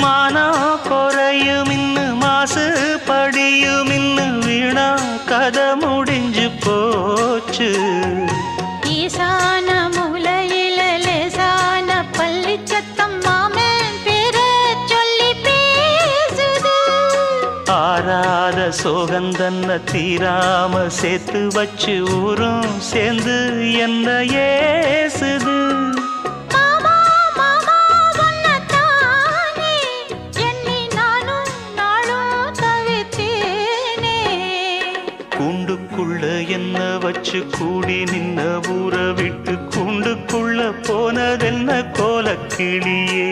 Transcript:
மானா குறையும் இன்னு மாசு படியும் இன்னு வீணா கதை முடிஞ்சு போச்சு. ஈசான மூலையில லேசான பள்ளி சத்தம் மாமன் பேர சொல்லி பேசுது. ஆறாத சோகந்தன்ன தீராம சேர்த்து வச்சு ஊரும் சேர்ந்து என்ன ஏசுது. கூண்டுக்குள்ள என்ன வச்சு கூடி நின்ன ஊற விட்டு கூண்டுக்குள்ள போனதென்ன கோலக்கிளியே.